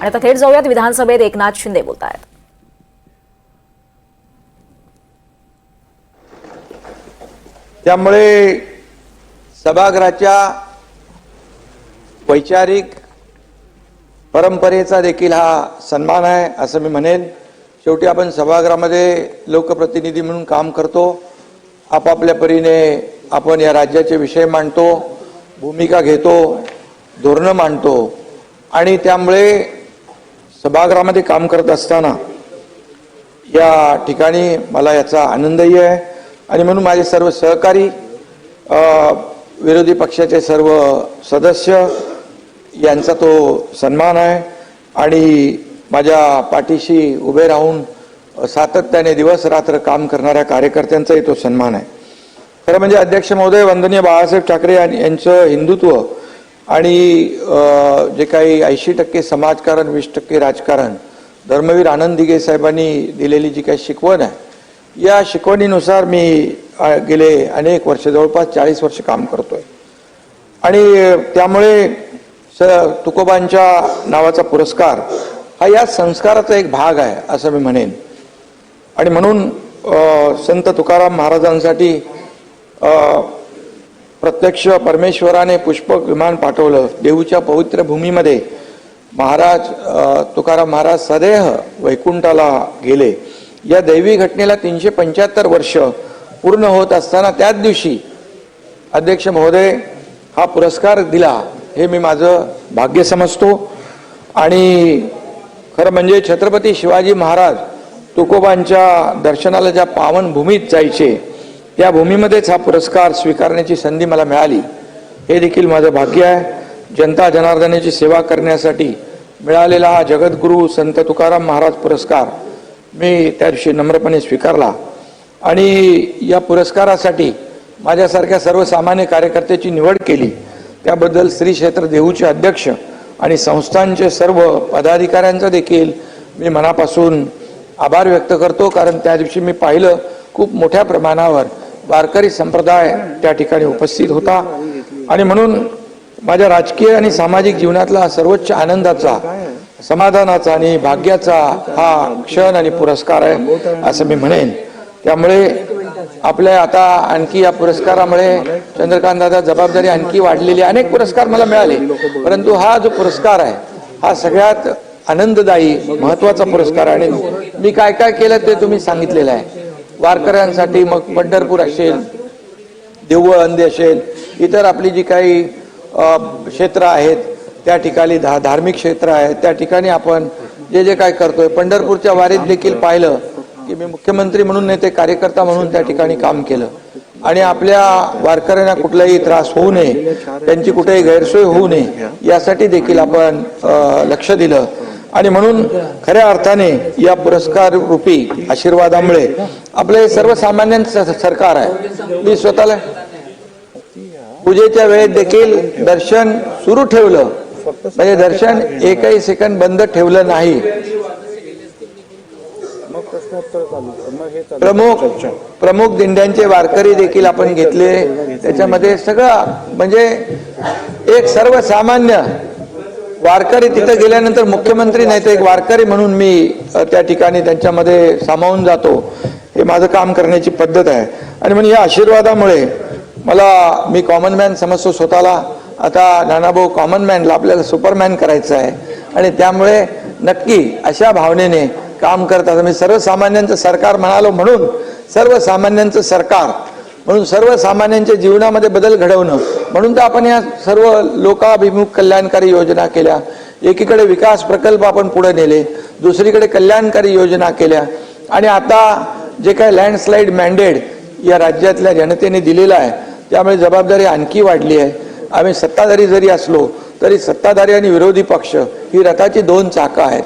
आणि आता थेट जाऊयात विधानसभेत एकनाथ शिंदे बोलतायत। त्यामुळे सभागृहाच्या वैचारिक परंपरेचा देखील हा सन्मान आहे असं मी म्हणेन। शेवटी आपण सभागृहामध्ये लोकप्रतिनिधी म्हणून काम करतो, आपापल्या परीने आपण या राज्याचे विषय मांडतो, भूमिका घेतो, धोरणं मांडतो आणि त्यामुळे सभागृहामध्ये काम करत असताना या ठिकाणी मला याचा आनंदही आहे आणि म्हणून माझे सर्व सहकारी, विरोधी पक्षाचे सर्व सदस्य यांचा तो सन्मान आहे आणि माझ्या पाठीशी उभे राहून सातत्याने दिवस रात्र काम करणाऱ्या कार्यकर्त्यांचाही तो सन्मान आहे। खरं म्हणजे अध्यक्ष महोदय, वंदनीय बाळासाहेब ठाकरे यांचं हिंदुत्व आणि जे काही 80% समाजकारण 20% राजकारण, धर्मवीर आनंद दिघे साहेबांनी दिलेली जी काही शिकवण आहे, या शिकवणीनुसार मी गेले अनेक वर्ष, जवळपास 40 वर्ष काम करतोय आणि त्यामुळे तुकोबांच्या नावाचा पुरस्कार हा या संस्काराचा एक भाग आहे असं मी म्हणेन। आणि म्हणून संत तुकाराम महाराजांसाठी प्रत्यक्ष परमेश्वराने पुष्पक विमान पाठवलं। देऊच्या पवित्र भूमीमध्ये महाराज तुकाराम महाराज सदेह वैकुंठाला गेले। या दैवी घटनेला 375 वर्ष पूर्ण होत असताना त्याच दिवशी अध्यक्ष महोदय हा पुरस्कार दिला, हे मी माझं भाग्य समजतो। आणि खरं म्हणजे छत्रपती शिवाजी महाराज तुकोबांच्या दर्शनाला ज्या पावन भूमीत जायचे, त्या भूमीमध्येच हा पुरस्कार स्वीकारण्याची संधी मला मिळाली, हे देखील माझं भाग्य आहे। जनता जनार्दनाची सेवा करण्यासाठी मिळालेला हा जगद्गुरू संत तुकाराम महाराज पुरस्कार मी त्या दिवशी नम्रपणे स्वीकारला आणि या पुरस्कारासाठी माझ्यासारख्या सर्वसामान्य कार्यकर्त्याची निवड केली, त्याबद्दल श्री क्षेत्र देहूचे अध्यक्ष आणि संस्थांचे सर्व पदाधिकाऱ्यांचा देखील मी मनापासून आभार व्यक्त करतो। कारण त्या दिवशी मी पाहिलं खूप मोठ्या प्रमाणावर वारकरी संप्रदाय त्या ठिकाणी उपस्थित होता आणि म्हणून माझ्या राजकीय आणि सामाजिक जीवनातला सर्वोच्च आनंदाचा, समाधानाचा आणि भाग्याचा हा क्षण आणि पुरस्कार आहे असं मी म्हणेन। त्यामुळे आपल्या आता आणखी या पुरस्कारामुळे चंद्रकांत दादा जबाबदारी आणखी वाढलेली, अनेक पुरस्कार मला मिळाले, परंतु हा जो पुरस्कार आहे हा सगळ्यात आनंददायी महत्वाचा पुरस्कार आहे। आणि मी काय काय केलं ते तुम्ही सांगितलेलं आहे। वारकऱ्यांसाठी मग पंढरपूर असेल, देऊळ अंदी असेल, इतर आपली जी काही क्षेत्र आहेत त्या ठिकाणी धार्मिक क्षेत्र आहेत त्या ठिकाणी आपण जे जे काय करतोय, पंढरपूरच्या वारीत देखील पाहिलं की मी मुख्यमंत्री म्हणून नाही, ते कार्यकर्ता म्हणून त्या ठिकाणी काम केलं आणि आपल्या वारकऱ्यांना कुठलाही त्रास होऊ नये, त्यांची कुठेही गैरसोय होऊ नये यासाठी देखील आपण लक्ष दिलं। आणि म्हणून खऱ्या अर्थाने या पुरस्कार रूपी आशीर्वादामुळे आपले सर्वसामान्यांचं सरकार आहे। मी स्वतःला पूजेच्या वेळेत देखील दर्शन सुरू ठेवलं, म्हणजे दर्शन एकही सेकंद बंद ठेवलं नाही। प्रमुख दिंड्यांचे वारकरी देखील आपण घेतले, त्याच्यामध्ये सगळं म्हणजे एक सर्वसामान्य वारकरी तिथे गेल्यानंतर मुख्यमंत्री नाही तर एक वारकरी म्हणून मी त्या ठिकाणी त्यांच्यामध्ये सामावून जातो, हे माझं काम करण्याची पद्धत आहे। आणि म्हणून या आशीर्वादामुळे मी कॉमन मॅन समजतो स्वतःला, आता नानाभाऊ कॉमन मॅनला आपल्याला सुपरमॅन करायचं आहे आणि त्यामुळे नक्की अशा भावनेने काम करतात। मी सर्वसामान्यांचं सरकार म्हणालो म्हणून सर्वसामान्यांचं सरकार म्हणून सर्वसामान्यांच्या जीवनामध्ये बदल घडवणं म्हणून तर आपण या सर्व लोकाभिमुख कल्याणकारी योजना केल्या। एकीकडे विकास प्रकल्प आपण पुढे नेले, दुसरीकडे कल्याणकारी योजना केल्या आणि आता जे काही लँडस्लाइड मॅन्डेट या राज्यातल्या जनतेने दिलेला आहे त्यामुळे जबाबदारी आणखी वाढली आहे। आम्ही सत्ताधारी जरी असलो तरी सत्ताधारी आणि विरोधी पक्ष ही रथाची 2 चाकं आहेत,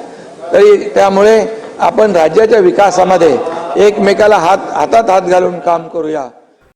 तरी त्यामुळे आपण राज्याच्या विकासामध्ये एकमेकाला हातात हात घालून काम करूया।